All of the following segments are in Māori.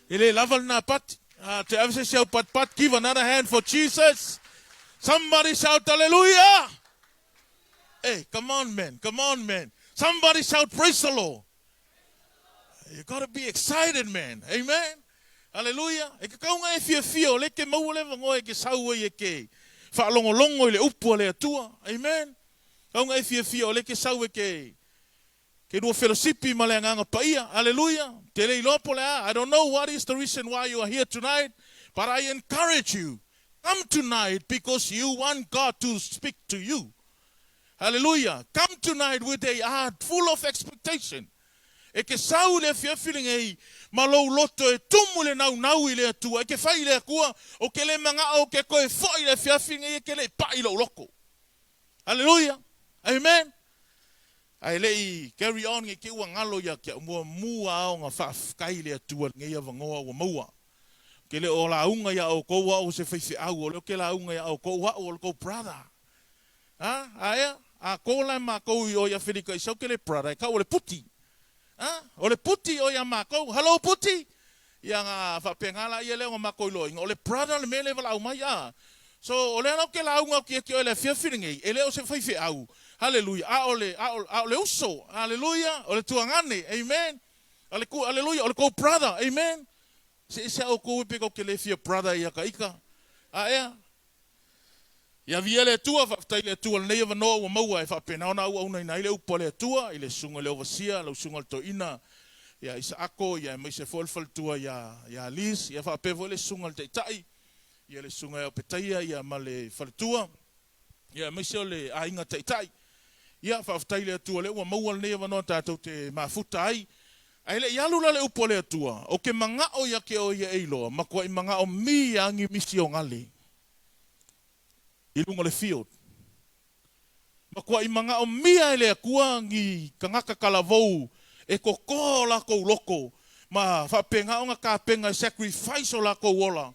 Ele level na pat. To everyone shout pat. Give another hand for Jesus. Somebody shout hallelujah. Hey, come on, man. Come on, man. Somebody shout praise the Lord. You got to be excited, man. Amen. Hallelujah. E ka kaunga e fia le ke maule vango e ke saua e ke whaalongolongo i le upu le atua. Amen. Kaunga e fia le ke saua ke rua fellowshipi ma le anganga paia. Hallelujah. Te le ilopo le a. I don't know what is the reason why you are here tonight, but I encourage you. Come tonight because you want God to speak to you. Hallelujah. Come tonight with a heart full of expectation. E ke sau le fia feeling e malou loto e tumu le nau i le atua. E ke whai le akua o ke le manga o ke koe whai le fia feeling e ke le pai lo loko. Hallelujah. Amen. Ai le i carry on nge ke ua ngalo ya kia mua ao nga whafkai le atua nge ia vangoa ua maua. Ke le o la unga ya o koua o se whaifi au o le ke la unga ya o koua o le kou brother. Ha? Aia? A koula ma kou i o ya whirika i sau ke le brother. Ka o le puti. O le puti o ya makou. Hello puti. Ia ngā whapengala ia leo ngā makou i loinga. O le brother le mele wala au mai a. So o le anau ke la unga ki o le whiawhiringi. E leo se whaifi au. Hallelujah. A o le uso. Hallelujah. O le tuangane. Amen. Hallelujah. O le kou brother. Amen. Se o kou ipe kou ke le whia brother ia ka ika. A ea. Ia via le tua, whaftai le tua, nei ava noa ua maua e whapena ona ua una ina ile upa le tua, ile sunga le ovasia, lau sunga le toina, ia isa ako, ia mai se folfal tua ia Liz, ia whapevo le sunga le teitai, ia le sunga o petaia, ia ma le whaletua, ia mai se o le ainga teitai, ia whaftai le tua le ua maua le nei ava noa tātou te mafuta ai, ai le ialula le upa le tua, o ke manga o ia ke o ia eiloa, makua i manga o mi angi misi o ngali. I lunga le field. Makua i manga o mia ele akua ngi kangaka kalavou e koko la kou loko. Ma whapenga o nga ka penga sacrifice o la kou ola.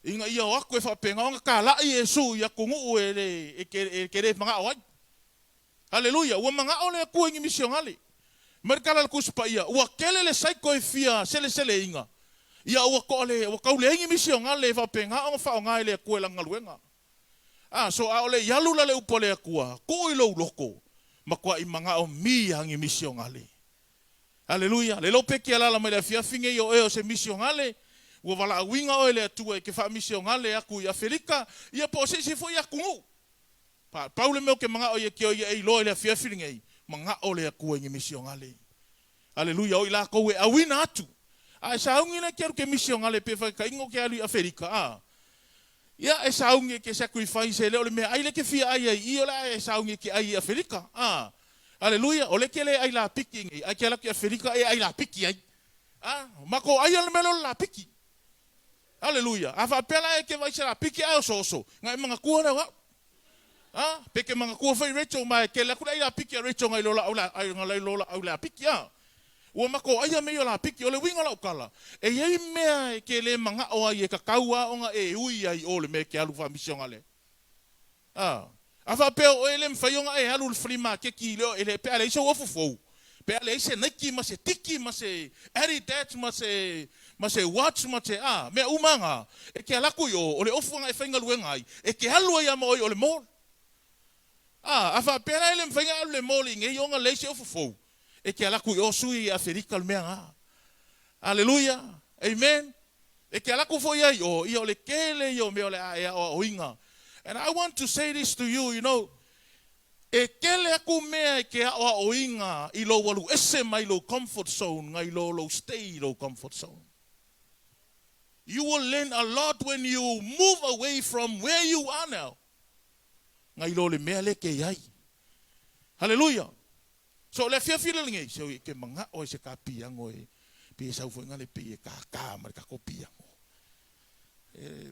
Inga ia o aku e whapenga o nga ka lai e su i aku nguu e kere manga o ai. Hallelujah. Ua manga o le akua ingi misio ngali. Merkala le kuspa ia. Ua kele le saiko e fia sele inga. Ia ua kaule ingi misio ngali e whapenga o nga whao ngai le akua e langaluenga. So ole yalula le upole akua, ko ilo loko, makua i manga o mi hangi misio ngale. Hallelujah. Le lope ki alala mai le fiafinge yo e o se misio ngale, ua wala awinga o ele atua e ke wha misio ngale aku i Afrika, ia po se foi aku ngu. Paule meo ke manga o ia ki o ia e loa le fiafinge, manga o le akua ingi misio ngale. Hallelujah. O ila kou e awina atu. A sa ungina ke aru ke misio ngale pe wha ka ingo ke alu i Afrika. Ia e saungi ke sacrifice le ole me ai le ke fia ai i ole e saungi ke ai Afrika. Hallelujah. Ole ke le ai la piki ngi. Ai ke la ke Afrika e ai la piki ai. Mako ai le melo la piki. Hallelujah. Afa pela e ke vai la piki ai so. Ngai manga kua na wa. Peke manga kua fai recho mai ke la kula ai la piki recho ngai lola ai ngai lola au la piki Ua mako aia meo la piki o le winga lau kala. E iei mea e ke le manga o ai e kakaua o nga e ui ai o le mea ke alu whamisio ngale. Awha peo o ele mwhaionga e alu le frima ke ki leo ele pea le isa uafu fau. Pea le isa naiki ma se tiki ma se heritage ma se watch ma se mea umanga. E ke alaku yo o le ofu nga e whainga luenga ai. E ke alu ai ama oi o le mall. Awha pea ele mwhainga alu le mall i nge i onga le isa uafu fau. E ke alaku o sui i Afrika le mea ngā. Hallelujah. Amen. E ke alaku fo ia i o le kele i o mea o le aea o inga. And I want to say this to you, you know, e kele aku mea e ke o inga i lo walu ese mai lo comfort zone, ngai lo stay lo comfort zone. You will learn a lot when you move away from where you are now. Ngai lo le mea le ke iai. Hallelujah. So le fia ngai so ke manga o se ka piango e pe sa fu ngale pe ka mar ka ko piango.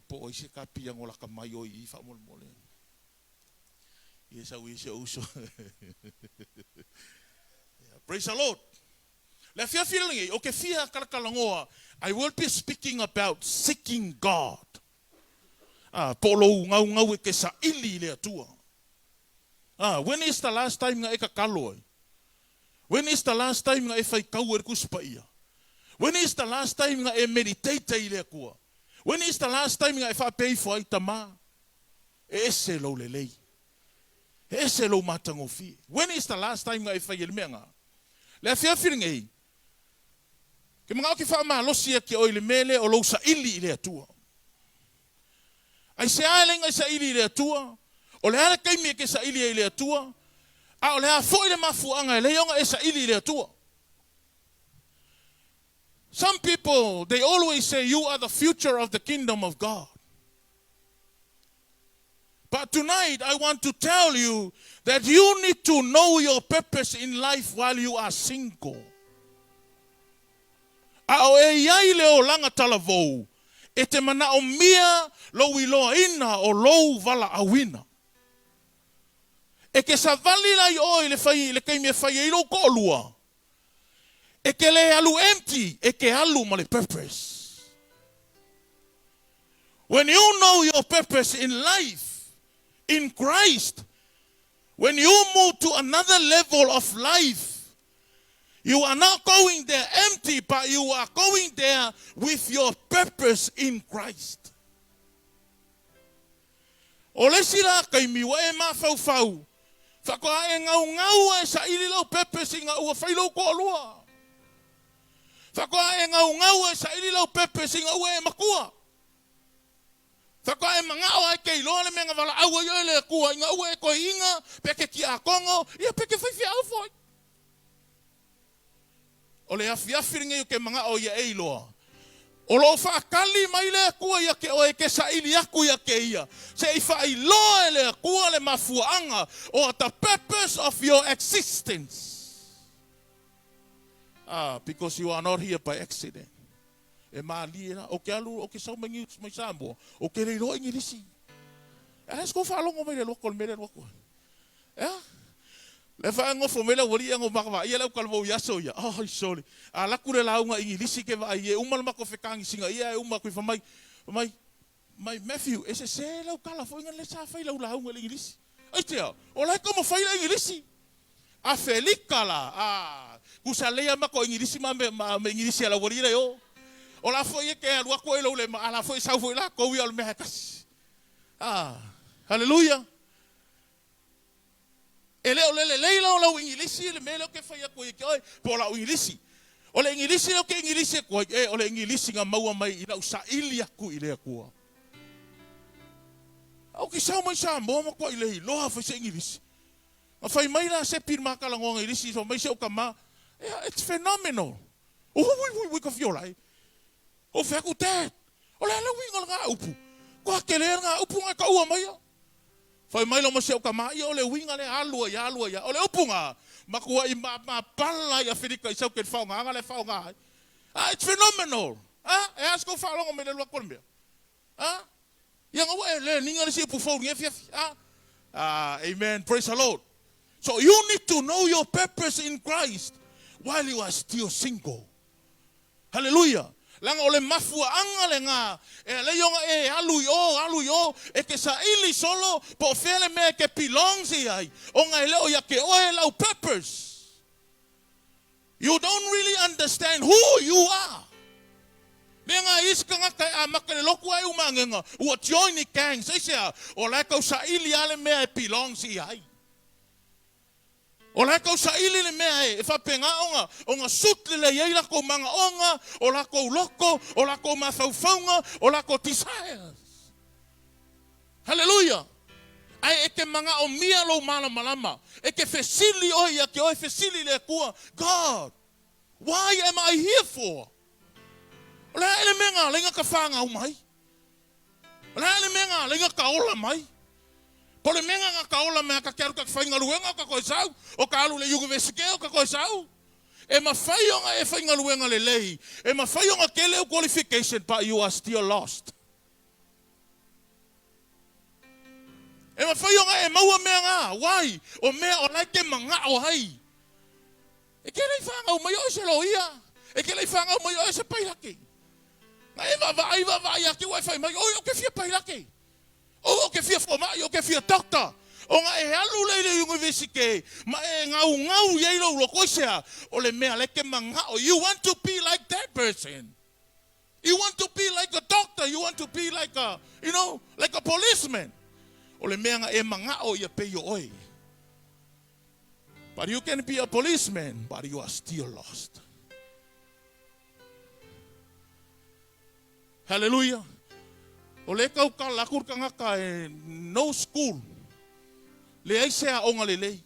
Po o se ka piango la ka mai o I fa mol mole. Yes, I se uso. Praise the Lord. Le fia ngai o ke fia kalakalangoa I will be speaking about seeking God. Polo ngau e ke sa ili le atua. When is the last time nga e ka kaloi? When is the last time nga e whai kau e kuspa ia? When is the last time nga e meditate i le kua? When is the last time nga e whapei fo ai tama? E se lo lelei. E se lo matangofi. When is the last time nga e whai ele mea nga? Le fia whiringa i. Ke mga o ki wha mahalosia ki o ile mele o lo sa ili i le atua. Ai se aelenga i sa ili i le atua. O le hara kaimi e ke sa ili i le atua. A o le ha fo i le mafuanga e le yonga e sa ili i le atua. Some people, they always say you are the future of the kingdom of God. But tonight I want to tell you that you need to know your purpose in life while you are single. A o e iai leo langa talavou, e te mana o mia lo iloa ina o lou vala awina. E ke sa vali lai o le fai le kai me fai e lo ko lua. E ke le alu empty, e ke alu ma le purpose. When you know your purpose in life, in Christ, when you move to another level of life, you are not going there empty, but you are going there with your purpose in Christ. O le sila kai miwa e ma fau fau. Whakoa e ngau e sa ili lau purpose i ngau a whailo ko alua. Whakoa e ngau e sa ili lau purpose i ngau e makua. Whakoa e mangao e kei loa le menga wala aua yo le kua i ngau e ko inga peke ki a kongo ia peke whaifi au foi. O le afiafiringa yu ke mangao ia e loa. O lo whaakali mai le kua ia ke o e ke sa ili aku ia ke ia. Se i whai loa e le kua le mafuanga o the purpose of your existence. Because you are not here by accident. E maali e o ke alu, o ke sau mangi mai sambo, o ke reiro ingi lisi. E sko whaalongo mai le loko le mele loko. Le wha ngofo mele wali ango makawa, ia lau kalmo yaso ia. Oh, sorry. A laku le launga ingi lisi ke wa ia umal mako whekangi singa, ia uma kui whamai, mai Matthew, e se lau kala fo inga le sa whai lau launga le ingi lisi. Ai tea, o lai kama whai la ingi lisi. A Felikala, kusa lea mako ingi lisi ma me ingi lisi ala wali le yo. O la foi ke alua ko elo le ma ala foi sau foi la ko wi al mehakas. Hallelujah. Ele o le leila o la ingilisi le melo ke foi ko ke oi po la ingilisi. O le ingilisi o ke ingilisi ko o le ingilisi nga maua mai ina usa ilia ku ile ko. O ke sau mai sa mo ko ile lo ha foi se ingilisi. Ma fai mai la se pir ma kala ngo ingilisi so mai se o kama. It's phenomenal. We ko fiolai. O wheku tēt. O le ala winga ngā upu. Ko hake lea ngā upu ngā kaua mai a. Whai mai lo maseo ka mai o le winga le alua ia. O le upu ngā. Makua i ma pala i a whirika i sau ke whao ngā. Anga le whao ngā. It's phenomenal. E asko whaalonga me le lua kone mea. Ia ngā ua e le ninga le si upu whau nge fiafi. Amen. Praise the Lord. So you need to know your purpose in Christ while you are still single. Hallelujah. Langa ole mafua anga le ngā. E le yonga e alu yo. E ke sa ili solo po fele me ke belongs i ai. O ngai leo ya ke oe lau purpose. You don't really understand who you are. Me ngā iska ngā kai a makare loku ai umangenga. Ua joini gang. Seisea. O lai kau sa ili ale mea e belongs i ai. O la kau sa ili le mea e whapenga o ngā sut le iei lako manga onga, o lako loko, o lako mawhauwhaunga, o lako desires. Hallelujah. Ai e ke manga o mia lo malama. E ke whesili oi a ke oi whesili le kua. God, why am I here for? O la ele menga lenga ka whanga umai. O la ele menga lenga ka ola mai. Po le menga nga kaola mea ka kearu ka whainga luenga ka koe sau. O ka alu le universike o ka koe sau. E ma whaionga e whainga luenga le lehi. E ma whaionga ke leo qualification, but you are still lost. E ma whaionga e maua mea ngā. Why? O mea o lai ke manga o hai. E ke lei whanga o mai o se loia. E ke lei whanga o mai o se pairake. Nga e va a ke wai whai mai o ke fia pairake. O ke fia fomai, o ke fia doctor, O ngā e alu leile yungu vesike. Ma e ngau yei lo koisea. O le mea leke mangao. You want to be like that person. You want to be like a doctor. You want to be like a, like a policeman. O le mea e mangao ia pe yo oi. But you can be a policeman, but you are still lost. Hallelujah. O le kau ka lakur ka ngaka e no school. Le ai sea onga le lei.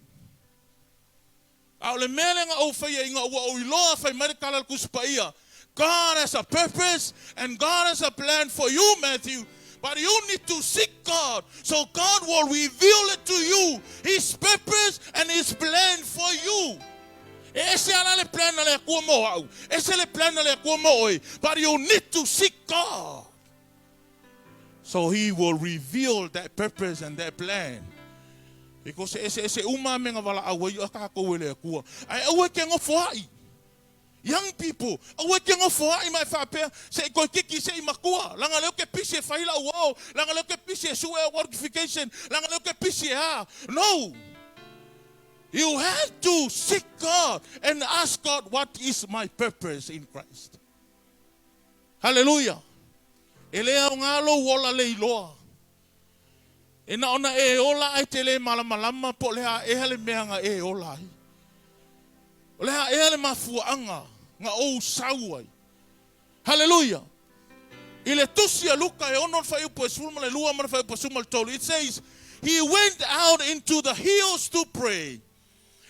A o le mele nga o whaia inga ua o iloa whai mai kala kuspaia. God has a purpose and God has a plan for you, Matthew. But you need to seek God so God will reveal it to you. His purpose and His plan for you. Ese ala le plan na le kua mo au. Ese le plan na le kua mo oi. But you need to seek God. So He will reveal that purpose and that plan. Because ese uma menga wala au ai aka ko le kua. Ai au ke ngo foai. Young people, awe ke ngo foai mai fape se ko kiki se makua. Langa leo ke pisi faila uo. Langa leo ke pisi sue workification. Langa leo ke pisi ha. No. You have to seek God and ask God, what is my purpose in Christ? Hallelujah. Elea o ngalo wola le iloa. E na ona e ola ai te le malamalama po lea e hele meanga e ola ai. Lea e hele mafuanga nga o sauai. Hallelujah. Ile tusia luka e onon fa upo sulma le lua man fa upo sulma tolu. It says, he went out into the hills to pray.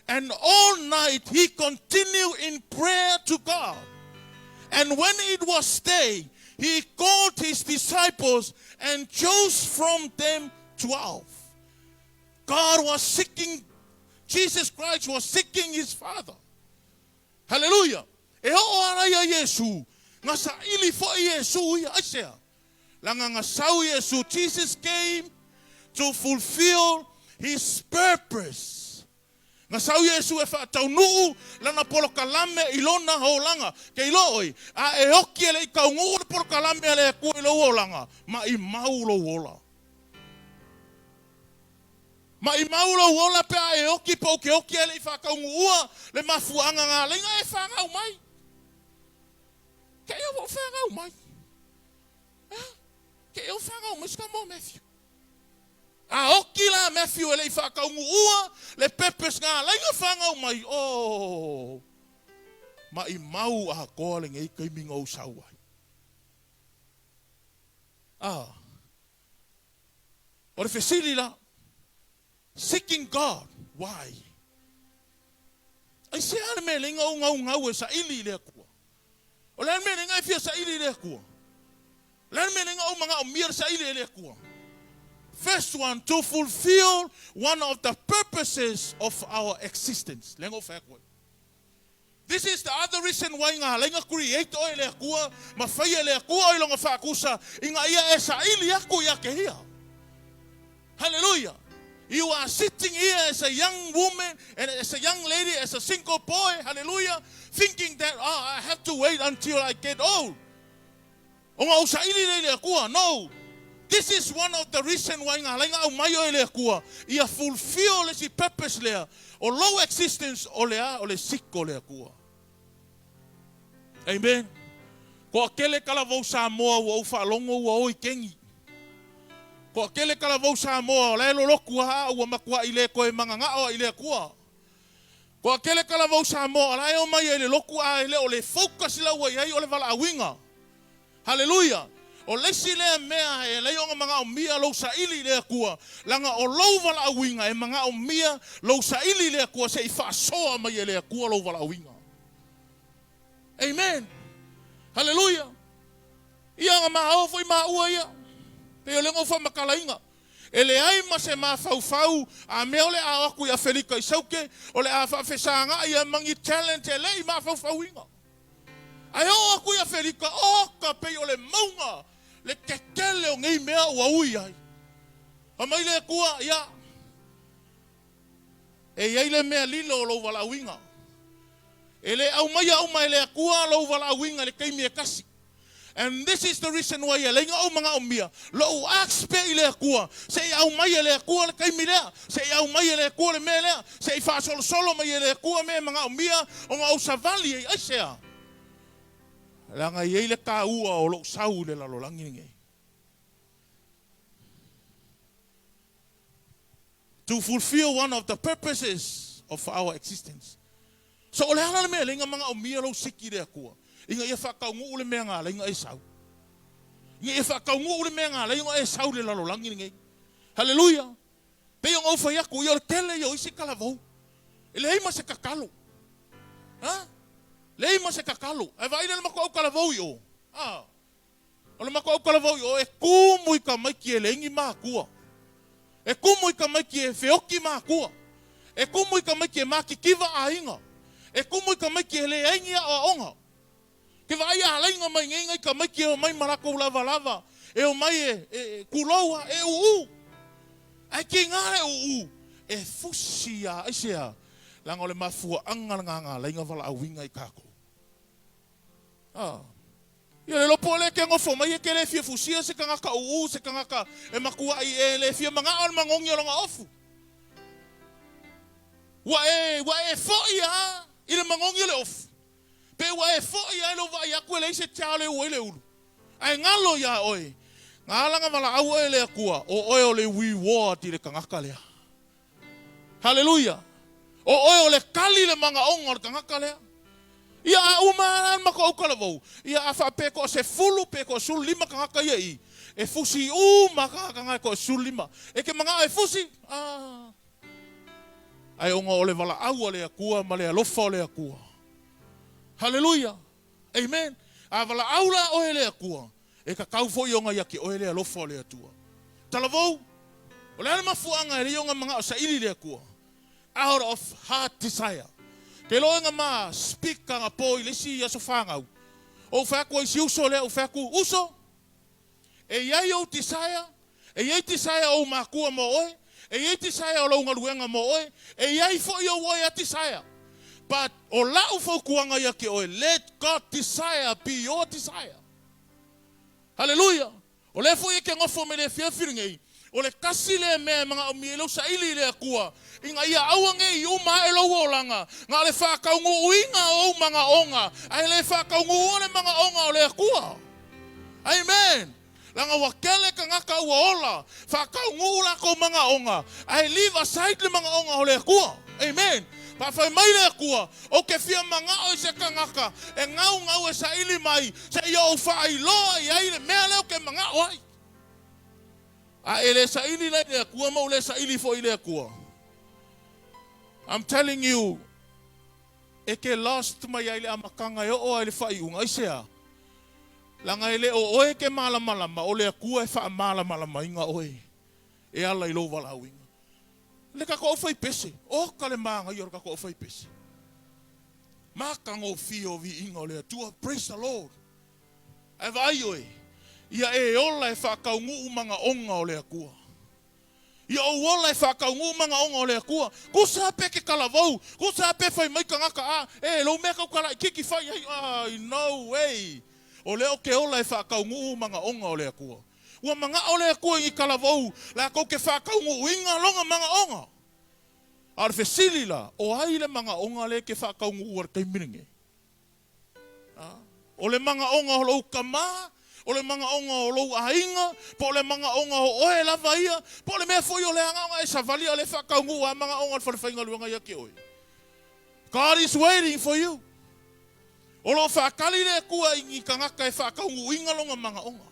And all night he continued in prayer to God. And when it was day, he called his disciples and chose from them 12. God was seeking, Jesus Christ was seeking his Father. Hallelujah. E ho ara ya Yesu. Nga sa ili fo Yesu ya asea. Langa nga sau Yesu. Jesus came to fulfill his purpose. Nga sau Yesu e whaatau nuu lana polo kalame ilona ho langa. Ke iloi, a e hoki ele i kaungu na polo kalame ele e kua ilo o langa. Ma i maulo wola. Ma i maulo wola pe a e hoki po ke hoki ele i whakaungu ua le mafuanga ngā lenga e whangau mai. Ke eo whangau mai. Ke eo whangau mai ska mo Matthew. A hoki la Matthew ele i whakaungu ua le pepes ngā lenga whangau mai. Oh. Ma i mau a calling e kai minga o sauai. O le whesili la. Seeking God. Why? Ai se ana me lenga o ngau e sa ili le kua. O le me lenga e fia sa ili le kua. Le me lenga o manga o mia sa ili le kua. First one, to fulfill one of the purposes of our existence. Lengo whakoi. This is the other reason why ngā lenga create o le kua, ma whaia le kua o ilonga whakusa, inga ia e sa ili aku ia ke hia. Hallelujah. You are sitting here as a young woman and as a young lady, as a single boy, hallelujah, thinking that, I have to wait until I get old. No. This is one of the reasons why ngā lenga au mai o le kua, ia fulfill le si purpose lea, o low existence o lea, o le siko lea kua. Amen. Ko akele kala vau Samoa ua ufa longo ua oi kengi. Ko akele kala vau Samoa, le lo loku ha ua makua ile koe manga ngao ile kua. Ko akele kala vau Samoa, la o mai ile loku a ile o le focus la ua iai o le vala awinga. Hallelujah. O lesi le mea e le onga mga o mia lo sa ili le kua. Langa o lo vala awinga e mga o mia lo sa ili le kua se i whaasoa mai e le kua lo vala awinga. Amen. Hallelujah. Ia nga maha foi ma ua ia. Pe o lengo fa makalainga. Ele ai ma se ma fau a me ole a aku ia felika i sauke ole a fa fesanga ia mangi talent ele i ma fau inga. Ai o aku ia felika o ka pe ole maunga le kekele o ngei mea ua ui ai. A mai le kua ia. E iai le mea lilo lo wala winga. Ele au mai ele kua lo wala winga le kaimi e kasi. And this is the reason why lenga o mga umia lo axpe ile kua se au mai ile kua le kaimilea se au mai ile kua le melea se fa solo mai ile kua me mga umia o nga usavali ai sea langa ile ka ua o lo sau le la lo langi nge to fulfill one of the purposes of our existence. So ole hala me lenga mga umia lo siki le kua inga ia whakaungu ule mea ngā inga e sau. Inga ia whakaungu ule mea ngā inga e sau le lalo langi ngai. Hallelujah. Peo ngau whai aku, ia tele ia isi kalavau. Ele heima se kakalo. Ha? Le heima se kakalo. E vaina le mako au kalavau yo. Ah. Ole mako au kalavau yo, e kumui ka maiki e lengi maa kua. E kumui ka maiki e whioki maa kua. E kumui ka maiki e maki kiva a inga. E kumui ka maiki e le aingia o onga. Ke vai a lainga mai ngai ka mai ke o mai marako lava e o mai e kuloa e u ai ki ngare u e fusia isia langa le mafua anga nga lainga vala awinga I kako ia le lopo le ke ngofo mai ke le fia fusia se kanga ka u se kanga ka e makua I e le fia manga on mangongi longa ofu wa e fo ia ile mangongi le ofu pe wa e fo ia lo va ia ku le se chale o le ulu ai ngalo ia oi ngalanga mala au ele akua o le wi wa ti le kangaka lea hallelujah o le kali le manga onga le kangaka lea ia uma ma ko kala vo ia afa pe ko se fulu pe ko sul lima kangaka ia I e fusi uma kanga ko sul lima e ke manga e fusi ai onga ole vala au le akua ma le alofa le akua. Hallelujah. Amen. Avala aula o ele akua. E ka kau fo yonga yaki o ele alofa le atua. Talavou. O le ana mafuanga ele yonga mga o sa ili le akua. Out of heart desire. Ke loenga ma speak ka nga po I lesi ya sofangau. O faku I si uso le o faku uso. E yai o desire. E yai desire o makua mo oe. E yai desire o launga luenga mo oe. E yai fo yo oe a desire. But o lau fo kuanga ia ke oe, let God desire be your desire. Hallelujah. O le fo ke ngofo me le fia firingei. O le kasi le mea mga o mielo sa ili le akua. Inga ia awange I uma e lo olanga. Nga le whakaungu uinga o mga onga. Ai le whakaungu one mga onga o le akua. Amen. Langa wakele ka ngaka ua ola. Whakaungu lako mga onga. Ai leave aside le mga onga o le akua. Amen. Pa fai mai le akua, o ke fia manga o se kangaka, e ngau e sa ili mai, se ia o fai loa I ai le mea leo ke manga o ai. A ele sa ili le akua, mau le sa ili fo I le akua. I'm telling you, e ke lost mai ai le amakanga o ai le fai unga, I sea. Langa ele o oe ke malamalama, o le akua e faa malamalama inga oe. E ala I lo wala winga. Le ka ko fai pese o ka le manga yor ka ko fai pese ma ka ngo fio vi ingo le tua praise the Lord e vai oi ia e ola e fa ka ngu manga onga o le akua ia o ola e fa ka ngu manga onga o le akua ko sa pe ke kalavou ko sa pe fai mai ka ngaka lo me ka kala kiki fai no way o le o ke ola e fa ka ngu manga onga o le akua. Ua manga ole akua I kalavou, la kou ke whakaungu uinga longa manga onga. Ar fesili la, o ai le manga onga le ke whakaungu uar kei miringe. O le manga onga o lou kama, o le manga onga o lou ainga, po le manga onga o oe lava ia, po le mea foi o le anga e savali o le whakaungu a manga onga le whainga luanga ia ke oe. God is waiting for you. O lo whakali le kua I kangaka e whakaungu uinga longa manga onga.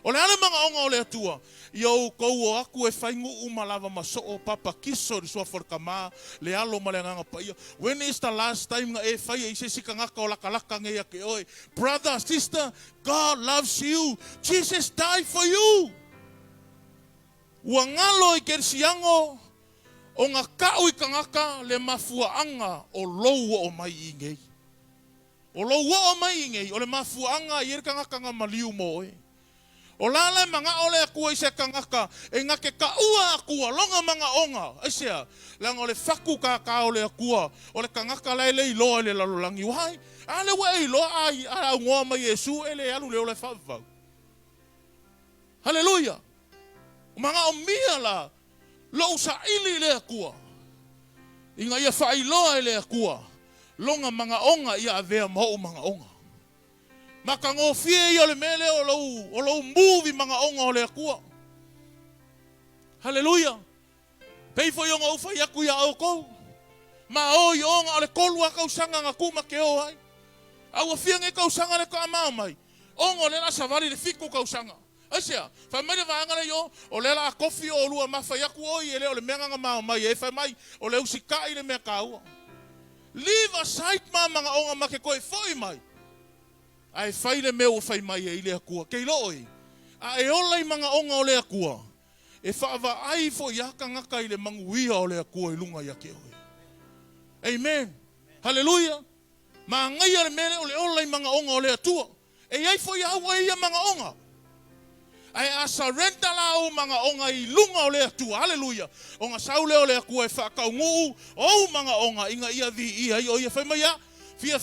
O le ana manga onga o le atua, iau kou o aku e whaingu umalava maso o papa kiso risua wharkama, le alo ma le nganga paia. When is the last time nga e whai e se sika ngaka o lakalaka nge ake oe? Brother, sister, God loves you. Jesus died for you. Ua ngalo I kersiango, o ngā kau I kangaka le mafuaanga o loua o mai I ngei. O loua o mai I ngei, o le mafuaanga I kangaka ngā maliu mo oe. O lala manga ole akua I se kangaka, e ngake ka ua akua, longa manga onga, aisea, langa ole whaku ka ole akua, ole kangaka lele I loa le lalolangi, wai, Ale wa e lo ai a ngoa mai Yesu ele alu le ole fa. Hallelujah. Mga o mia la lo sa ili le kua. Inga ia fa iloa le kua. Longa mga onga ia avea mo mga onga. Maka ngofie ia le mele o lo move mga onga o le kua. Hallelujah. Pei fo yonga ufa yaku ya o ko. Ma o yonga o le kolua kau sanga ngaku ma ke o ai. Au afia nge kau sanga le ko ama mai. Ongo le la savari le fiku kau sanga. Asia, fa mai va ngana yo o le la kofi o lua ma fa yaku o ile o le menga ma mai e fa mai o le usika ile me kau. Leave aside ma mga onga ma ke koe foi mai. Ai fai le meu fai mai e ile akua. Kei loi. A e olai mga onga o le akua. E whaava ai fo iaka ngaka i le manguia o le akua i lunga ia ke oi. Amen. Hallelujah. Ma ngai ale mele o le olai mga onga o le atua. E ai fo iau ai ia mga onga. Ai a surrender la o mga onga i lunga o le atua. Hallelujah. Onga saule o le akua e whakau nguu o mga onga inga ia vi ia i o ia whai mai a. Fia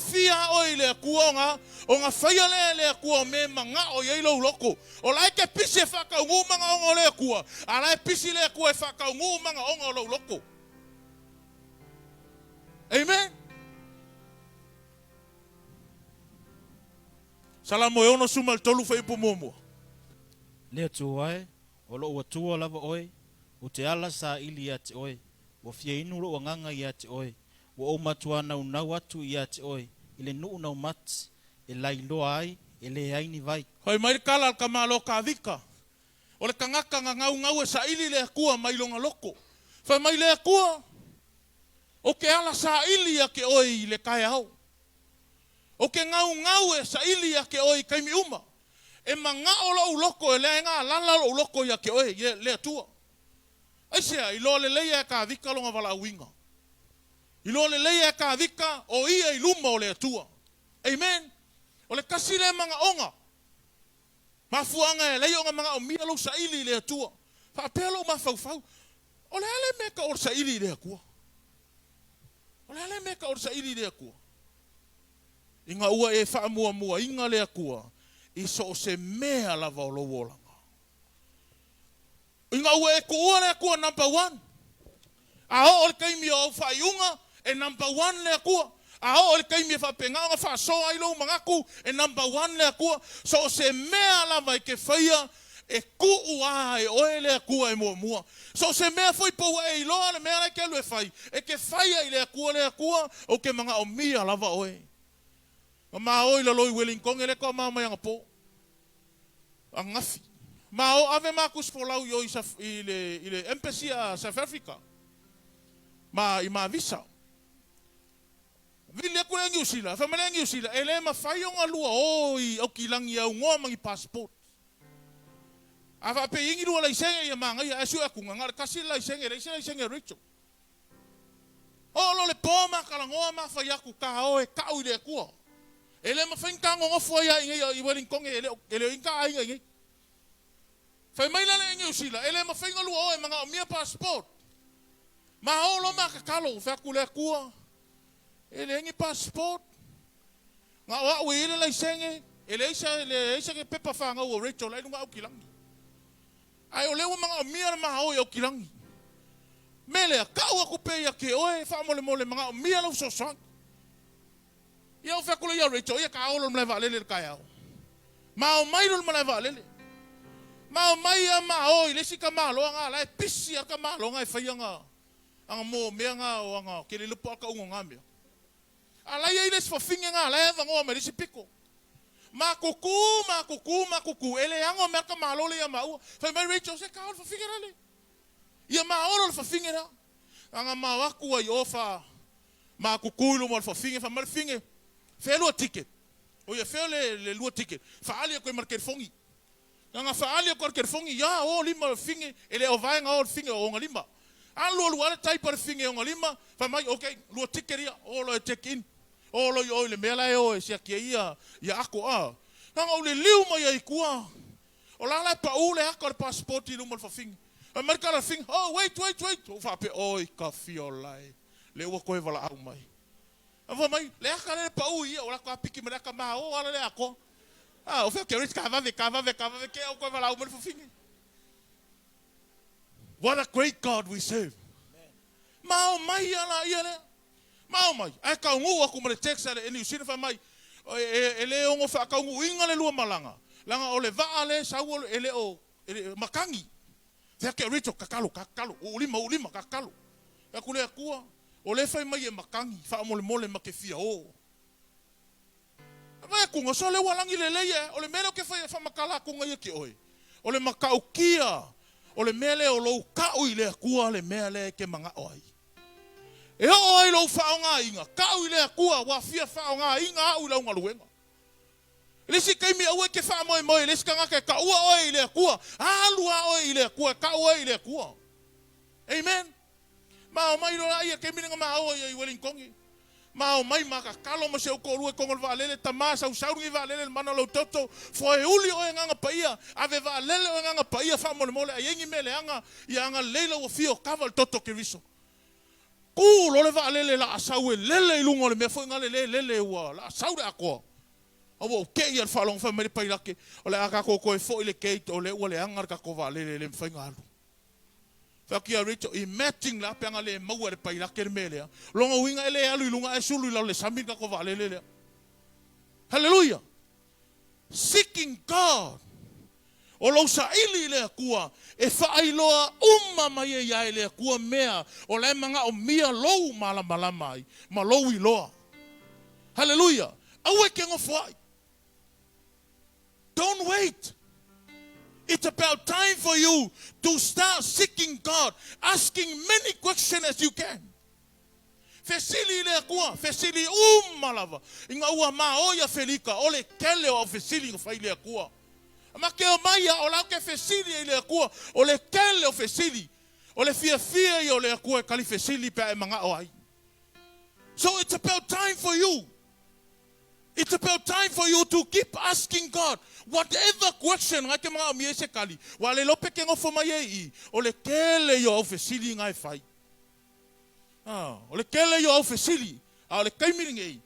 o le akua onga whaia le akua me manga o ia ilo loko. O lai ke pisi e whakau nguu mga onga o le akua. A lai pisi le akua e whakau nguu mga onga o lo loko. Amen. Salamo e ono sumal tolu whai po momo. Lea tuai, o lo ua tua lava oi, o te ala sa ili ia te oi, o fia inu lo nganga ia te oi, o o matua nau atu ia te oi, ile nuu nau mati, e lai loa ai, e le aini vai. Hoi mai kala ka malo ka vika. O le kangaka ngau e sa ili le akua mai longa loko. Whai mai le akua, o ke ala sa ili ia ke oi le kai au. O ke ngau e sa ili ia ke oi kaimi uma. E manga o lo loko e le nga lala lo loko ia ke oi le atua. Aisea, ilo le leia ka vika longa wala winga. Ilo le leia ka vika o ia i luma o le atua. Amen. O le kasi le mga onga. Mafuanga e leia onga mga o mia lo sa ili le atua. Whapelo ma fau. O le ale meka o sa ili le akua. O le ale meka o sa ili le akua. Inga ua e wha mua inga le akua. I so se mea lava o lo wolanga. Inga ua e ko ua le akua number 1. A o le kaimi o whaiunga e number 1 le akua. A o le kaimi e whapenga o wha soa ilo mangaku e number 1 le akua. So se mea lava i ke whaia e ku ua e oe le akua e mua. So se mea foi pou e iloa le mea le ke lue whai. E ke whaia i le akua o ke mga o mia lava oe. Ma oi la loi Wellington ele ko mama yang po. Ang ngafi. Ma o ave Marcus Polau yo ile embassy a South Africa. Ma ima visa. Vile ko ngi usila, fa mala ngi usila. Ele ma fayo ngalua oi o kilangi au ngo mangi passport. Ava pe ingi do la isenga ya manga ya asu aku ngar kasi la isenga richo. O lo le poma kala ngo ma fa yaku ka o e ka u le ku. Ele ma fain ka ngo fo ya i Wellington ele inka ai ngi. Fa mai la ngi usila, ele ma fain ngalu o e manga o mia passport. Ma o lo ma ka kalo fa ku le ku. Ele ngi passport. Nga wa we ele la isenga, ele isa ke pepa fa nga o Rachel ai nga o kilangi. Ai o lewa mga o mia ma o kilangi. Mele ka o ku pe ya ke o e fa mole mga o mia lo so so. Ia o whakula ia Rachel, ia ka aolo mlai waalele kai au. Ma o mai lo mlai waalele. Ma o mai a ma o, ile si ka malo anga, la e pisi a ka malo anga e whai anga. Anga mo mea nga o anga, ke le lupo aka ungo nga mea. A la ia ile si whafinge nga, la e vangoa me risi piko. Ma kuku, ele ango mea ka malo le ia maua. Whai mai Rachel, se ka aolo whafinge rale. Ia ma olo whafinge ra. Anga ma waku ai ofa, ma kuku ilo mo whafinge, wha marifinge. Fe lua ticket. O ia fe le lua ticket. Faali ko market fongi. Nga faali ko market fongi ya o lima finge ele o vai nga o finge o nga lima. An lu ala tai par finge o nga lima. Fa mai okay lua ticket ia o lo check in. O lo yo le mela o sia ke ia ya ako a. Nga o le liu mai ai kua. O la pa o le ako passport i lu mo fa finge. America la finge. Oh wait. O fa pe oi ka fiolai. Le o ko e vala au mai. Ava mai, le aka le pau ia, o la ko apiki me raka maha o, ala le ako. O whea ke rich kavave, ke au koe wala umere fufingi. What a great God we serve. Mao mai ala ia le. Mao mai, ai ka ngu aku mare text ale eni usina fa mai. Ele ongo fa ka ngu inga le lua malanga. Langa ole va ale sa o ele o makangi. Whea ke rich kakalo, ulima kakalo. Ya kule akua. O le fai mai e makangi, wha mole ma ke fia o. Mai kunga so le walangi le leie, o le mele o ke fai wha makala kunga ia ki oe. O le makau kia, o le mele o lou kau i le akua le mea le ke manga oai. E o ai lou wha o ngā inga, kau i le akua, wa fia wha o ngā inga au lau ngaluenga. Lesi kaimi au e ke wha moe, lesi ka ngake ka ua oe i le akua, alua oe i le akua, ka oe i le akua. Amen. Mao mai roa ia ke mininga mao ia i Wellingkongi. Mao mai maka kalo ma se o korue kongol valele tamasa usaurungi valele mana lo toto fo e uli o nganga paia ave valele o nganga paia fa mole a yengi mele anga ia anga leilo o fio kaval toto ke riso. Ku lo le valele la asau lele ilungo le me fo ngale lele wa la asau de ako. O ke ia fa long fa me paia ke o le aka ko ko fo ile ke o le o le anga ka ko valele le mfa ngalu. Fakia Rachel i matching la peanga le mau re pai la ke mele. Longa winga ele alu lunga e sulu la le sami ka ko vale le. Hallelujah. Seeking God. O lo sa ili le kua e fai loa mai e ia le kua mea o le manga o mia lou mala mai ma lou i loa. Hallelujah. Awe ke ngo foi. Don't wait. It's about time for you to start seeking God, asking many questions as you can. Fesili le kua, fesili malava. Inga ua maoia felika, ole kele o fesili o fai le kua. Ma ke o maia o lau ke fesili le kua, ole kele o fesili. Ole fia i o le kua kali fesili pe e manga o ai. So it's about time for you. It's about time for you to keep asking God whatever question nga ke mga amiese kali. Wale lope ke ngofo mai i. Ole kele yo au fesili ngai fai. Ole kele yo au fesili. Ole kaimiringe i.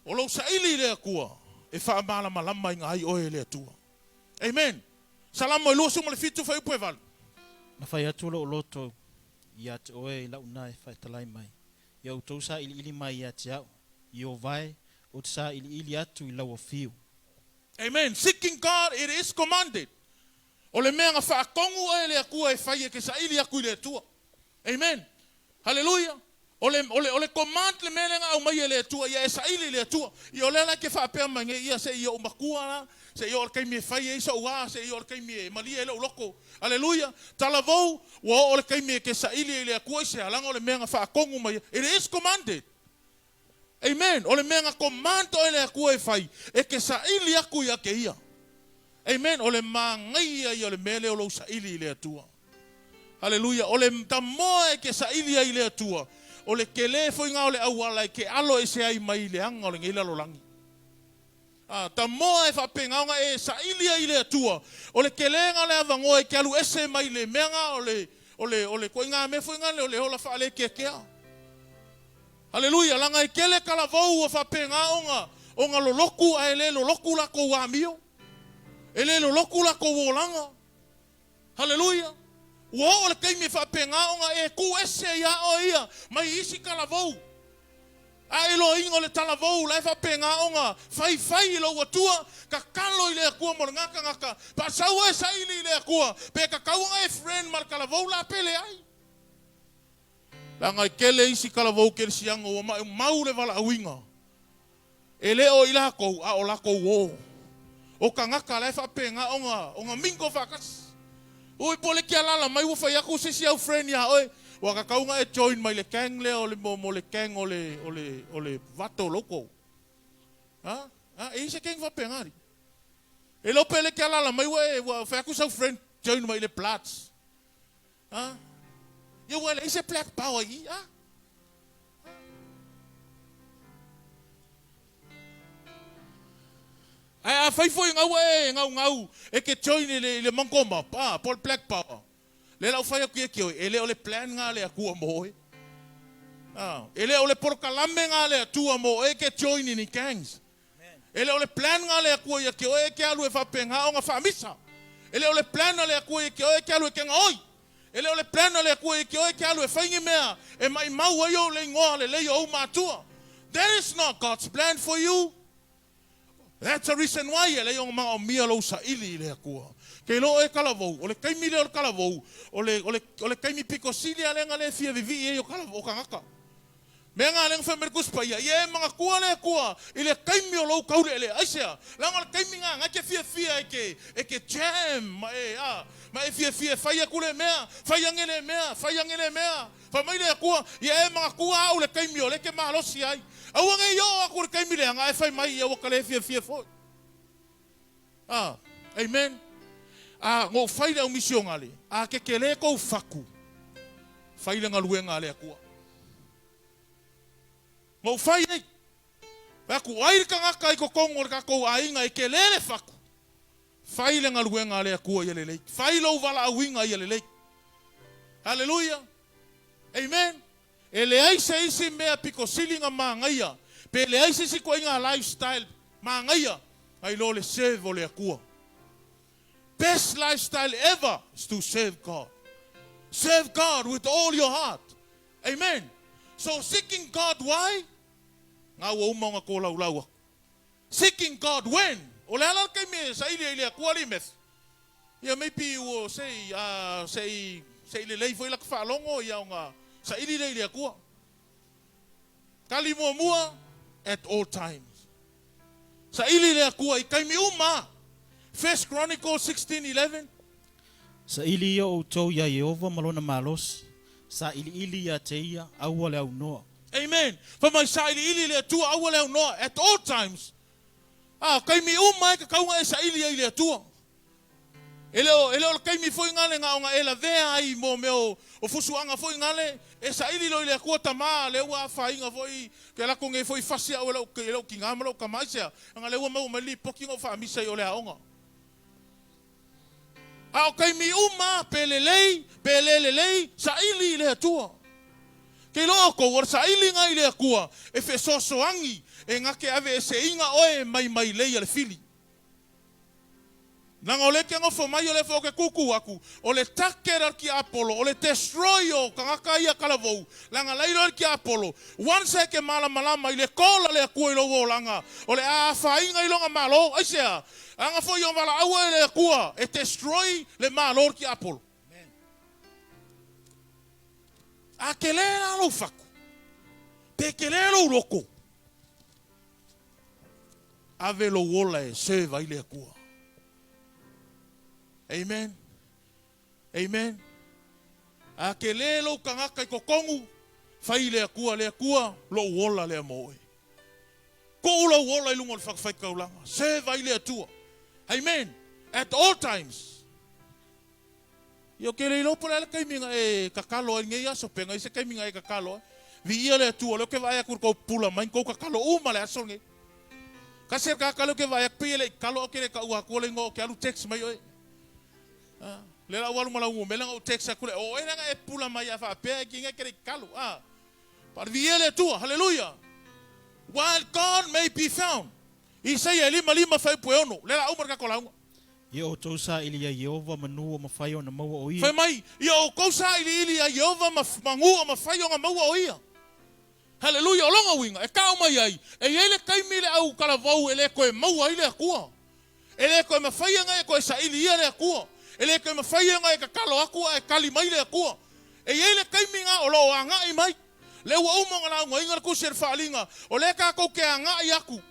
Ole usaili le kua. E wha amala malama inga ai oe le atua. Amen. Salamo e luosu mo le fitu fai upo e valu. Na fai atu lo loto ia te oe la una e fai talai mai. Ia utousa ili mai ia te au. Io vai o te sa ili atu I lau fiu. Amen. Seeking God, it is commanded. O le mea nga whaakongu e le akua e whai e ke sa ili aku I le atua. Amen. Hallelujah. O le command le mea nga au mai e le atua, ia e sa ili le atua. I o le la ke whaapea mange ia se ia umakua na, se ia o le kaimi e whai e isa ua, se ia o le kaimi e malia e le uloko. Hallelujah. Talavou, o le kaimi e ke sa ili le akua I se alanga o le mea nga whaakongu mai. It is commanded. Amen. Ole mea nga komando ele aku e fai. E ke sa ili aku ia ke ia. Amen. Ole mangai ia ole mele ole sa ili le atua. Hallelujah. Ole tamoa e ke sa ili ia le atua. Ole ke le foi nga ole awala e ke alo e se ai mai le anga ole ngila lo langi. Tamoa e whapenga nga e sa ili ia le atua. Ole ke le nga le avango e ke alu ese mai le mea nga ole ko nga me foi nga le ole hola whaale ke kea. Hallelujah, langa I kele kalavou o whapenga onga loloku a ele loloku la ko wamio. Ele loloku la ko wolanga. Hallelujah. Wo ole kaimi whapenga onga e ku ese ia o ia, mai isi kalavou. A elo ingo le talavou la whapenga onga, fai lo watua, ka kalo I le akua mo ngaka, pa sau e sa ili le akua, pe ka kaunga e friend mal kalavou la pele ai. Langa kele isi kalavou ke siango o mau le wala awinga. E leo I lako a o lako wo. O ka ngaka le whapenga onga mingo whakas. Oi pole ki alala mai wafai aku se si au friend ya oi. Waka kaunga e join mai le keng le o le mo le keng o le vato loko. E isi keng whapenga ri. E lo pele ki alala mai wafai aku se au friend join mai le plats. Yo wala ise black power I a fai foi ngau e ke join le mangoma pa pol black power le lau fai aku e le ole plan nga le aku mo Ele ole porkalame ngā le atua mo e ke join in gangs. Ele ole plan ngā le akua ia ke oe ke alu e whapenga o ngā whamisa. Ele ole plan ngā le akua ia ke oe ke alu e ke ngoi. Ele ole plan ngā le akua ia ke oe ke alu e whaingi mea e mai mau ai o le ngoa le lei o mātua. That is not God's plan for you. That's the reason why ele o ngā o mia lau sa ili le akua. Ke lo e kalavou, ole kaimi le o kalavou, ole kaimi piko sili a lenga le fia vivi e o kalavou kangaka. Mea ngā lenga whamerkus pa ia, ie mga kua le kua, ile kaimi o lau kaule ele, aisea, langa le kaimi ngā, ngake fia eke jam, ma e fia, whaia kule mea, whaia ngele mea, whamai le kua, ie mga kua au le kaimi o leke mahalosi ai, au ange yo aku le kaimi le anga e whai mai ia waka le fia foi. Amen. Ngō whaile au misio ngale, ke le kou whaku, whaile ngā lue ngale akua. Ngō whaile, aku aire ka ngaka i ko kongo le kakou ainga e ke le whaku, whaile ngā lue ngale akua i alelei, whaile au wala au inga i alelei. Hallelujah. Amen. E le aise isi mea piko silinga māngaia, pe le aise si ko inga lifestyle māngaia, ai lo le serve o le akua. Best lifestyle ever is to serve God. Serve God with all your heart. Amen. So seeking God, why? Ngā ua umaunga ko laulaua. Seeking God, when? O le ala kai me sa ili a kua li meth. Ia maybe you say le leifo ila ka whaalongo ia o ngā sa ili a kua. Kali mua at all times. Sa ili a kua I kai mi uma. 1 Chronicles 16:11. Sa ili ia o tau ia Yehova malona malos. Sa ili ia te ia aua le au noa. Amen. Whamai sa ili le atua aua le au noa at all times. Kai mi umai ka kaunga e sa ili le atua. Ele o kai mi foi ngale ngā o ngā ela vea ai mo meo o fusuanga foi ngale e sa ili lo le akua tama le ua whainga foi ke lako nge foi fasia o le ki ngā malo ka maisia anga le ua mau mali poki ngā whaamisa i o le aonga. O kai mi uma pelelei sa ili le atua. Ke lo ko war sa ili ngai le akua e fe sosoangi e ngake ave e se inga oe mai lei ale fili. Nanga ole ke ngofo mai ole fo ke kuku aku ole takera ki Apollo ole destroy o kangaka ia kalavou langa lairo ki Apollo once ke malama ile kola le akua ilo wo langa ole a fainga ilonga malo aisea anga fo yo mala aua le akua e destroy le malo ki Apollo. Amen. A kelera lo faku pe kelera lo roko ave lo wola e seva ile akua. Amen. Amen. A ke le lo kangaka I kokongu, fai le akua, lo wola le amoe. Ko ula wola I lungo le whakawhai kaulanga. Se vai le atua. Amen. At all times. Io ke le lopo le kaiminga e kakalo ai ngai aso penga I se kaiminga e kakalo. Vi ia le atua, leo ke vai akur ko pula main ko kakalo uma le aso nge. Kasi kakalo ke vai akpi le kalo ke le ka ua ko le ngo ke alu text mai oi. Le la walu mala ngumela o texa kule o era e pula mai fa pe ki nga kere kalu par viele tu hallelujah while God may be found Isaia lima fa puono le la umar ka kola Yo tosa ili ya Yehova manu o mafayo na maua o ia fa mai yo kosa ili ya Yehova mangu o mafayo nga maua o ia hallelujah longa winga e ka mai ai e ele kai mile au kala vau ele ko e maua ile akua ele ko e mafayo nga e ko sa ili ia le akua ele ke mawhaia ngai ka kalo akua e kali mai le akua. E ele kaiminga o lo anga I mai. Le ua umonga na unga inga ku ser whaalinga. O le ka kou ke anga I aku.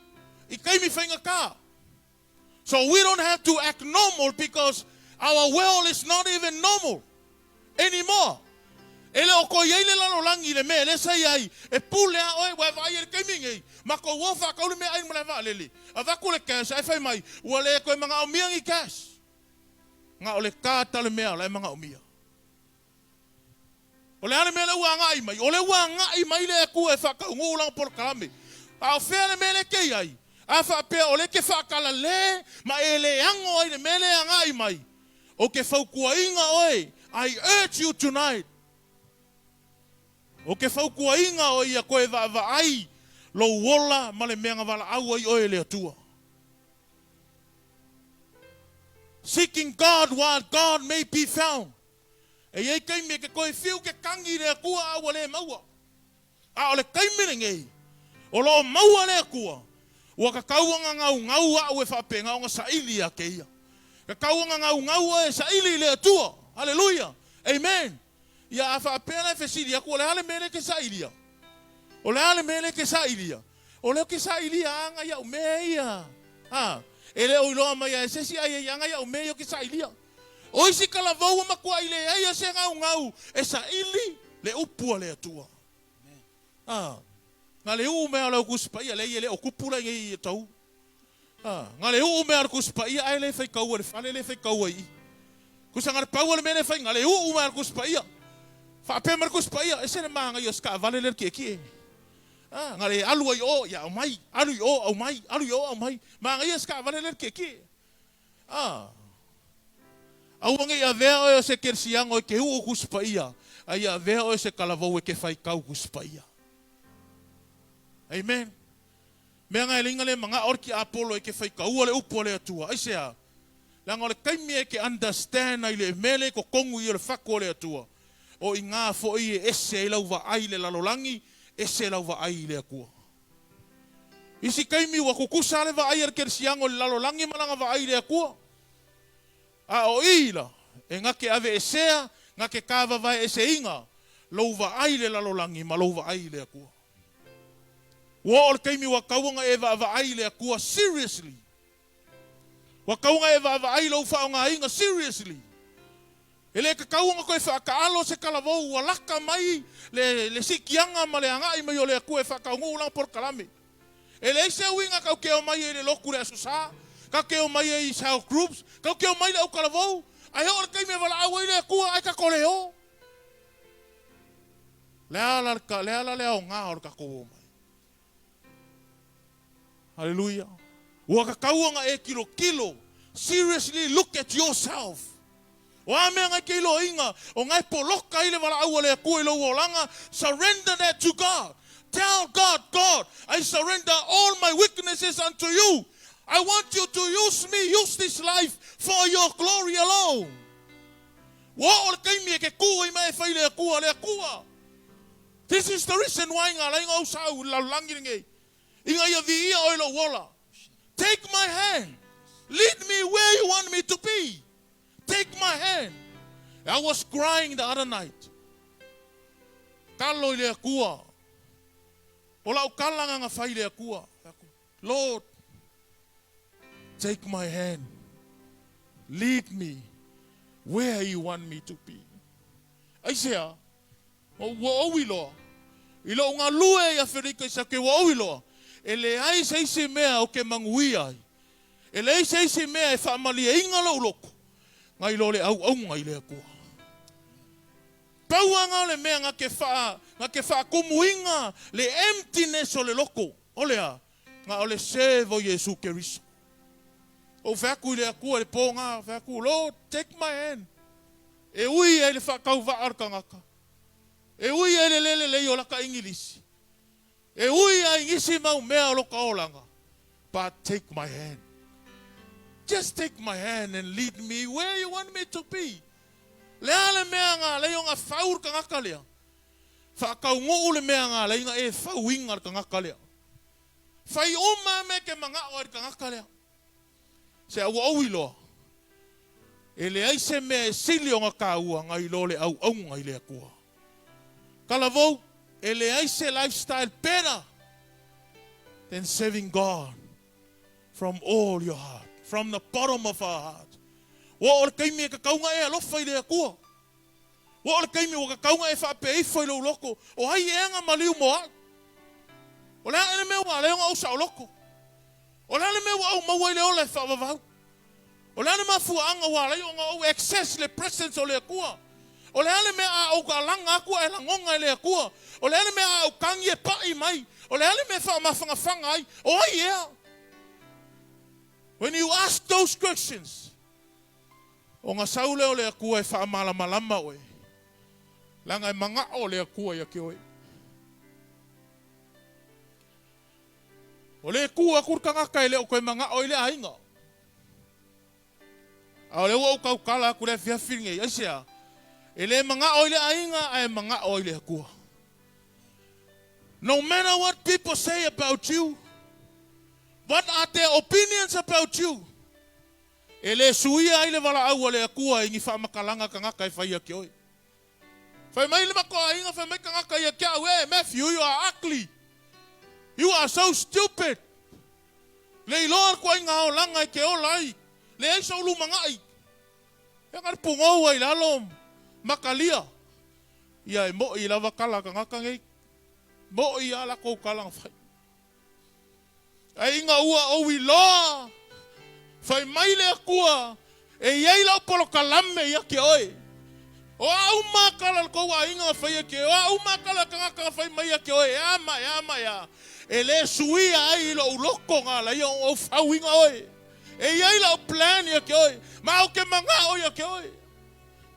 I kaimi whainga ka. So we don't have to act normal because our world is not even normal anymore. Ele o ko yeile lalo langi le me le sai ai. E pule a oe wa vai ele kaiminga. Ma ko wofa ka ule me ai mwana wa lele. A vaku le cash ai whai mai. Ua le koe mga o miangi cash. Nga ole kātale mea lai mga umia. Ole ane mea le ua ngai mai. Ole ua ngai mai le aku e whakau ngūlang por kalame. A o whea le mea le kei ai. A whapea ole ke whakala le. Ma e le ango ai le mea le ngai mai. O ke whaukua inga oe. I urge you tonight. O ke whau kua inga o ia koe va ai. Lo wola ma le meanga wala au ai oe le atua. Seeking God while God may be found. E iei kai me ke koe whiu ke kangi le kua awa le maua. A o le kai merengei. O lo maua le kua. Ua ka kauanga ngau au e whapenga o nga sa ili a keia. Ka kauanga ngau e sa ili le atua. Hallelujah. Amen. Ia a whapena e whesiri a kua le hale mele ke sa ilia. O le hale mele ke sa ilia. O leo ke sa ilia anga ia umeia. E le o iloa mai a sesi ai anga ia umeia ke sa ilia. O isi kalavau makua ile ai se ngau e sa ili le upua le atua. Nga le uu mea lau kuspaia le ia le o kupula ngai tau. Nga le uu mea kuspaia ai le fai kaua le fale le fai kaua i. Kusanga le paua le mele fai nga le uu mea kuspaia. Whape mea kuspaia e sene maa ngai o ska vale le kie. Nga le alu ai o ya au mai. Alu i o au mai. Alu i o au mai. Maa ngai o ska vale le kie. Au ngai a vea o se kersiango e ke uu kuspaia. Ai a vea o se kalavau e ke fai kau kuspaia. Amen. Mea ngai linga le mga orki Apollo e ke whai kaua le upo le atua. Ai sea. Langa le kaimi e ke understand ai le mele ko kongu i le whako le atua. O i ngā fo i e ese i lau wa ai le lalolangi, ese lau wa ai le akua. Isi kaimi wa kukusa le wa ai ar kersiango le lalolangi malanga wa ai le akua. A o ila, e ngake ave esea, ngake kawa vai ese inga, lau wa ai le lalolangi ma lau wa ai le akua. Wa o kaimi wa kauanga e wa ai le akua seriously. Wa kauanga e wa ai lau whaonga inga seriously. Ele ka kauanga koe whakaalo se kalavou wa laka mai le sikianga ma le angai mai o le akua e whakaungu ulang por kalame. Ele se winga kau keo mai e le loku le asusa, kau keo mai e i cell groups, kau keo mai le au kalavou, ai o kaimi e wala au le akua ai ka koleo. Leala leo ngā o ka kowo mai. Hallelujah. Ua ka kauanga e kilo. Seriously look at yourself. O a mea ngai ke ilo inga. O ngai poloka ile wala au le akua ilo uolanga. Surrender that to God. Tell God, God, I surrender all my weaknesses unto you. I want you to use me, use this life for your glory alone. Wa o le kaimi e ke kua i mai whai le akua. This is the reason why ngā lainga au sau laulangi ngei. Inga ia vi ia oilo wola. Take my hand. Lead me where you want me to be. Take my hand. I was crying the other night. Kalo ile akua. Ola o kalanga nga whai le akua. Lord, take my hand. Lead me where you want me to be. Aisea, o wawilo. Ilo ngā lue ia whirika isa ke wawilo. Ele ai seise mea o ke mangui ai. Ele ai seise mea e whaamali e inga lau loko. Ngai lo le au ngai le akua. Pauanga le mea nga ke wha kumuinga le emptiness o le loko. Olea, nga o le sevo Yesu Keriso. O whaku le akua le pō ngā whaku. Lord, take my hand. E ui e le whakau waarka ngaka. E ui e le lele lei o laka ingilisi. E ui a ingisi mau mea loka olanga. But take my hand. Just take my hand and lead me where you want me to be. Lea le mea ngā leo ngā whaur ka ngaka lea. Whakau ngō le mea ngā leo ngā e whauinga ka ngaka lea. Whai oma me ke mga o ka ngaka lea. Se au au loa. E le aise mea e sili o ngā kāua ngai lo le au ngai lea kua. Kalavou, e le aise lifestyle better than serving God from all your heart, from the bottom of our heart. Wa o kaimi e ka kaunga e alofa i lea kua. Wa o kaimi o ka kaunga e whape e whai lau loko. O hai e anga maliu moa. O lea ene mea wa leonga au sa o loko. O lea ene mea wa au maua i leo le whaavavau. O lea ene mea fua anga wa leonga au access le presence o lea kua. O le ale mea au ka langa aku e langonga e le akua. O le ale mea au kangi e pai mai. O le ale mea wha mawhanga ai. O ai ea. When you ask those questions, o ngā saule o le akua e wha malama oe. Langa e manga o le akua ia ki oe. O le kua kurkangaka ele o koe mga o ile ainga. A le o kau kala kure fia firinge asia. Ele mga o ile ainga ai mga o ile kua. No matter what people say about you, what are their opinions about you? Ele suia ile wala au le kua ingi fa makalanga kangaka e fai ki oi. Fai mai le mako ainga fai mai kangaka ia kia we Matthew, you are ugly. You are so stupid. Le iloa ko inga o langa ke o lai. Le ai so lu mangai. Ya kar pungo wai lalom makalia. Ia mo I lava kala kangaka ngai. Mo I ala ko kalang fai. Ai inga ua o wi loa. Fai mai le kua e iei lau polo kalame ia ke oi. O au makala ko wa inga fai ke o au makala kangaka fai mai ke oi. Ama ya. Ele suia ai lo loko nga la yo o fauinga oi. E iei lau plan ia ke oi. Ma o ke manga o ia ke oi.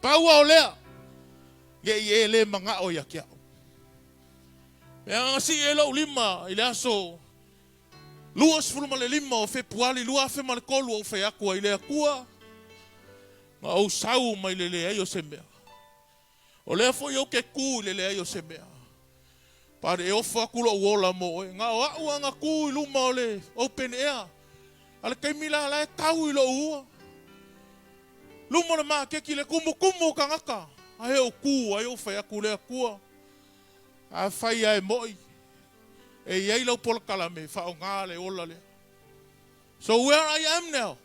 Pau o lea. Ye ele manga o ia ke oi. Ya si elo lima ile aso. Luas fulma le lima o fe puali lua fe mal kolu o fe aku ile akua. Ma o sau mai le ai o se mea. O le fo yo ke ku le ai o se mea. Pare e ofa kulo wola mo e nga wa nga ku luma o le open air. Ale kai mila la kau I lo ua. Luma le ma ke ki le kumu kangaka. Ai o ku ai o fe aku le akua. A fai ai moi. E iei lau pola kalame, whao ngā le ola le. So where I am now,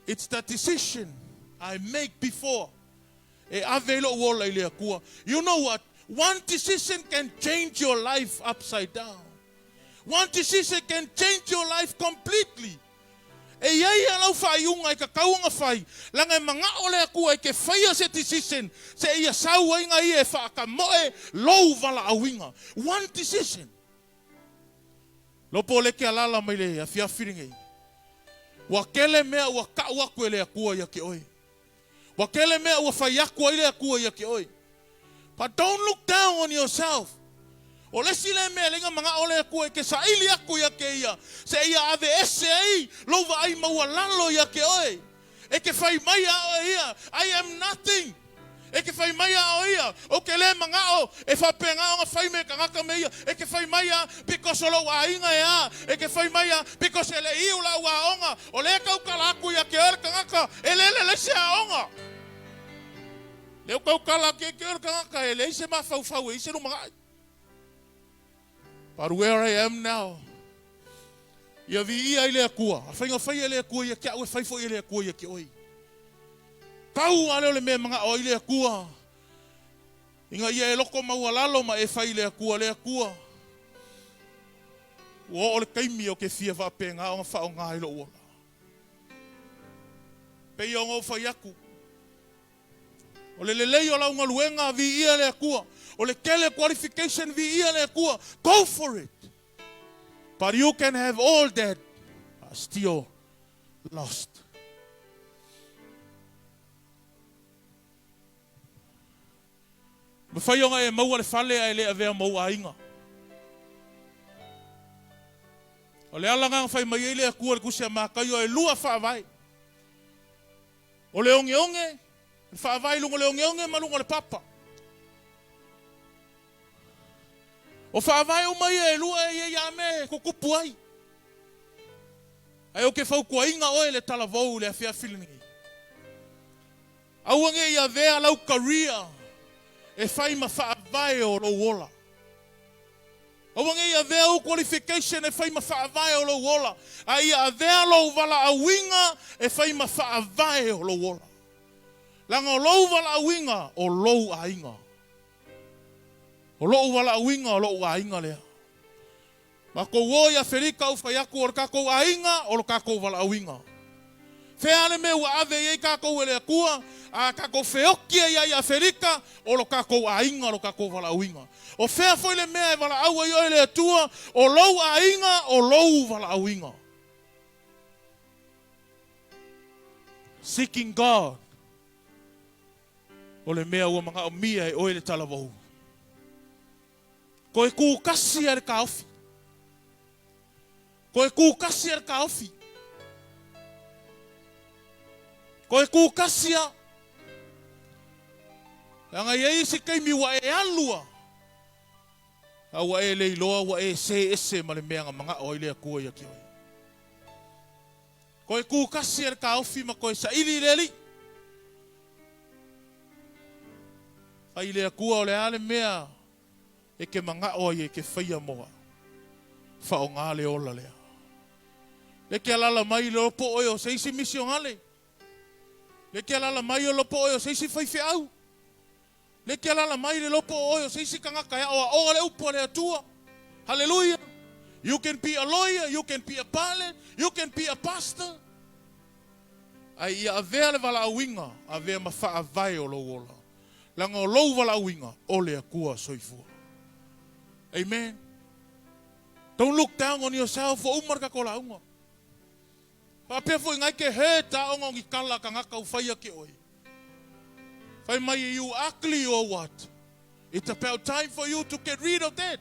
it's the decision I make before. E ave lo ola ile akua. You know what? One decision can change your life upside down. One decision can change your life completely. E iei alau whai unga I ka kaunga whai. Langa mga ole akua I ke whaia se decision. Se ia sau inga I e whaaka moe lou vala awinga. One decision. Lopo leke alala mai le a fiafiringei. Wa kele mea wa kaua koe le akua ia ke oi. Wa kele mea wa whai akua ile akua ia ke oi. But don't look down on yourself. O lesi le mea lenga mga ole akua ke sa ili aku ia ke ia. Se ia ave ese ai, lova ai maua lalo ia ke oi. E ke whai mai a ia. I am nothing. E ke whai mai a ia. O ke le mga o. E whapenga o nga whai me kangaka me ia. E ke whai mai a because o lo a inga e a. E ke whai mai a because ele iu la ua onga. O le kau kalaku ia ke ere kangaka. E le se a onga. Leo kau kalaki ke ere kangaka. E le se ma fau e se no mga. But where I am now. Ia vi ia ile akua. A whainga whai ile akua ia ke au e whaifo ile akua ia ke oi. Kau ale ole me mga o ile akua. Inga ia e loko maua lalo ma e whai le akua. Ua ole kaimi o ke fia whapenga o ngā whao ngā ilo ua. Pei o ngau whai aku. O le lelei o lau ngaluenga vi ia le akua. O le kele qualification vi ia le akua. Go for it. But you can have all that still lost. Me whai o ngā e maua le whale a le avea maua inga. O le alanga whai mai ele akua le kusia mākai o e lua whaavai. O le onge, whaavai lungo le onge malungo le papa. O whaavai o mai e lua e ia me kukupu ai. Ai o ke whau kua inga oe le talavou le awhia whilingi. Au ange ia vea lau career. E whai ma whaavai o lo wola. Au ange ia vea o qualification e whai ma whaavai o lo wola. Ai ia vea lo wala a winga e whai ma whaavai o lo wola. Langa o lo wala a winga o lo a inga. O lo wala a winga o lo a inga lea. Ma ko woia wherika u whai aku o kako a inga o lo kako wala a winga. Wheane me ua ave ei kako ele akua. A kako wheokia ia ia wherika o lo kako a inga o lo kako wala a winga. O whea foi le mea e wala aua i oile atua o lou a inga o lou wala a winga. Seeking God. O le mea ua mga o mia e oile talavohu. Ko e kūkasi are ka ofi. Koe kukasia ka ofi. Koe kukasia. Langa yei si kai mi wa e alua. A wa e leiloa wa e se ese ma le mea mga o ile akua ia ki oi. Koe kukasia ka ofi ma koe sa ili leli. A ile akua o le ale mea e ke mga o e ke whaia moa. Fa o ngale ola lea. Le ke alala mai le opo oio seisi misi o ngale. Le ke alala mai o lopo oio seisi whaife au. Le ke alala mai le lopo oio seisi kangaka ya o le upo le atua. Hallelujah. You can be a lawyer, you can be a pilot, you can be a pastor. Ai ia avea le wala awinga, avea mawha avai o lo ola. Langa o lou wala awinga, o le akua soifua. Amen. Don't look down on yourself o umar ka kola unga. Papea fo ngai ke he ta onga ngi kala ka ngaka u whaia ke oi. Whai mai you ugly or what? It's about time for you to get rid of that.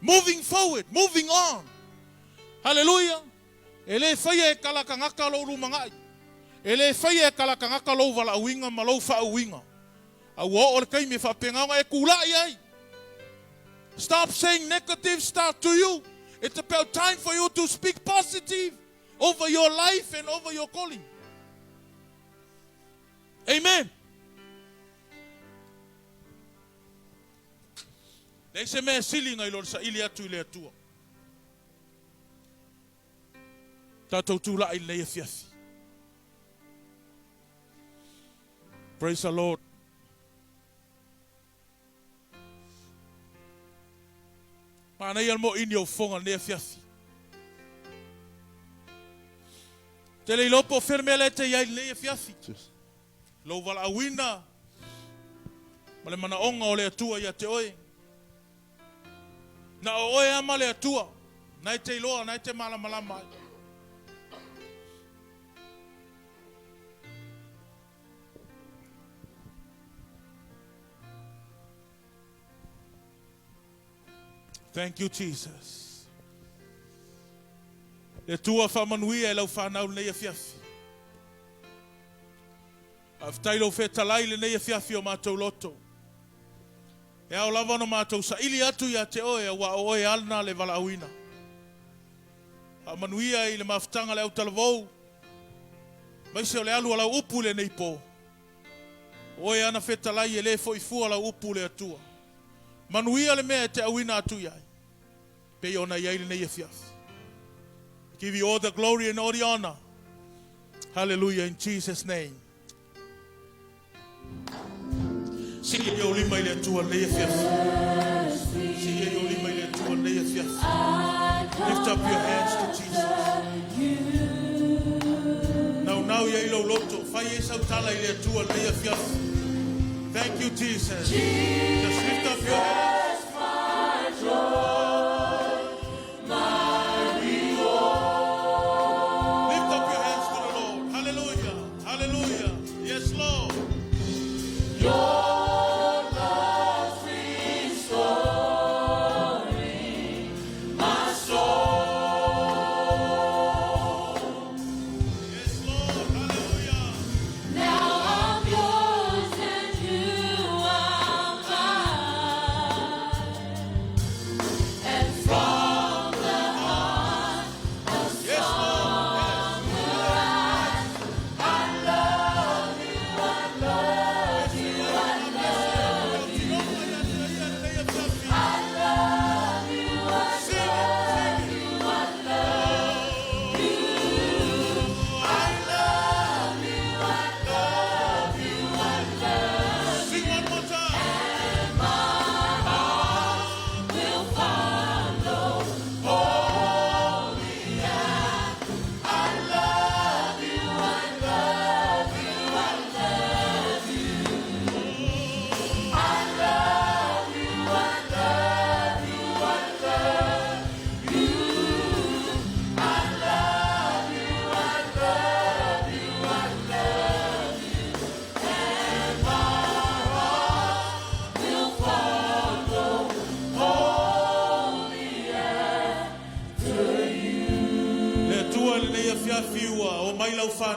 Moving forward, moving on. Hallelujah. Ele whaia e kala ka ngaka lo rumangai. Ele whaia e kala ka ngaka lo wala uinga ma lo wha uinga. A wo o le kai me whapenga e kulai ai. Stop saying negative stuff to you. It's about time for you to speak positive over your life and over your calling. Amen. Nei se mea sili ngai lor sa ili atu ile atua. Tātou tūla i nei e fiafi. Praise the Lord. Mana ia mo ini o fonga nei e fiafi. Te lei lopo fermele te iai nei e fiafi. Lo wala awina. Ma le mana onga o le atua ia te oe. Na o oe ama le atua. Nai te iloa, nai te malamalama. Thank you, Jesus. Le tua whamanuia e lau whanau nei e fiafi. Aftai lo whetalai le nei e fiafi o mātou loto. E au lava no mātou sa ili atu ia te oe wa oe alna le wala awina. Manuia i le maftanga le au talavou. Maise o le alu ala upu le nei po. Oe ana whetalai e le fo i fua la upu le atua. Manuia le mea te awina atu iai. Pe ona iai le nei e fiafi. Give you all the glory and all the honor. Hallelujah in Jesus' name. Sige yo lima ile atua nei e fiafi. Sige yo lima ile atua nei e fiafi. Lift up your hands to Jesus. Now ia ilo loto. Fai e sau tala ile atua nei e fiafi. Thank you, Jesus. Just lift up your hands.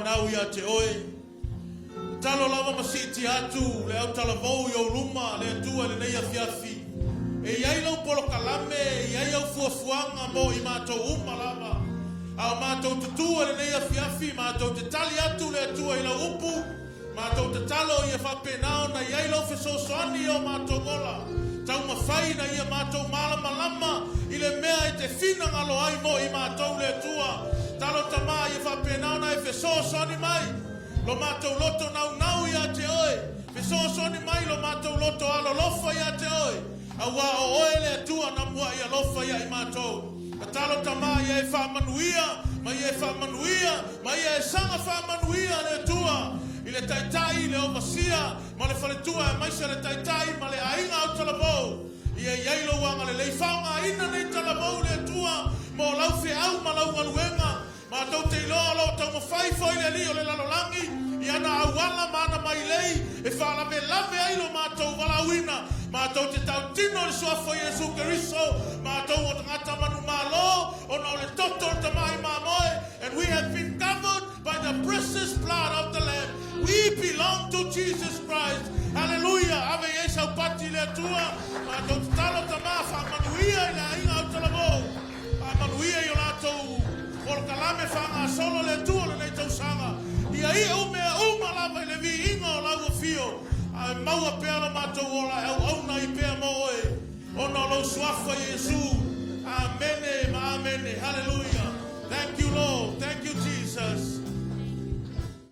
nau ia te oe. Talo lava masiti atu, le au talavou i au luma, le atua le nei afiafi. E iai lau polo kalame, e iai au fuafuanga mo i mātou uma lava. Au mātou tutua le nei afiafi, mātou te tali atu le atua i lau upu, mātou te talo i a whapenao na iai lau fesosoani o mātou mola. Tau mawhai na ia mātou malama lama, i le mea i te whina ngalo ai mo i mātou le atua. Talo tama i a whapenao na e fesosoani mai. Lo mātou loto nau ia te oe. Fesosoani mai lo mātou loto alo lofa ia te oe. Awa o oe le atua na mua ia lofa ia i mātou. A talo tama ia e whamanuia, mai e whamanuia, mai e sanga whamanuia le atua. I le taitai le ovasia, ma le whaletua e maisa le taitai, ma le ainga au talavou. Ia iailo wanga le leifanga ina nei talavou le atua. Mo lau fe au ma lau aluenga. Ma tau te iloa lo tau mawhai foi le li o le lalolangi. I ana awala mana mai lei. E whalame lave ailo ma tau walauina. Ma tau te tau tino le suafo Jesu Keriso. Ma tau o tangata manu malo. O na o le toto o tamai ma moe. And we have been covered by the precious blood of the Lamb. We belong to Jesus Christ. Hallelujah. Ave Yesau pati le atua. Ma tau te talo tama whamanuia i la inga au talabo. Whamanuia i o latou. Por kalame whanga solo le tua le nei tausanga. Ia ia umea lava i le vi inga o lau fio. Ai maua pea la mātou ola au na i pea moe. Ona lau suafa Jesu. Amene ma amene. Hallelujah. Thank you Lord. Thank you Jesus.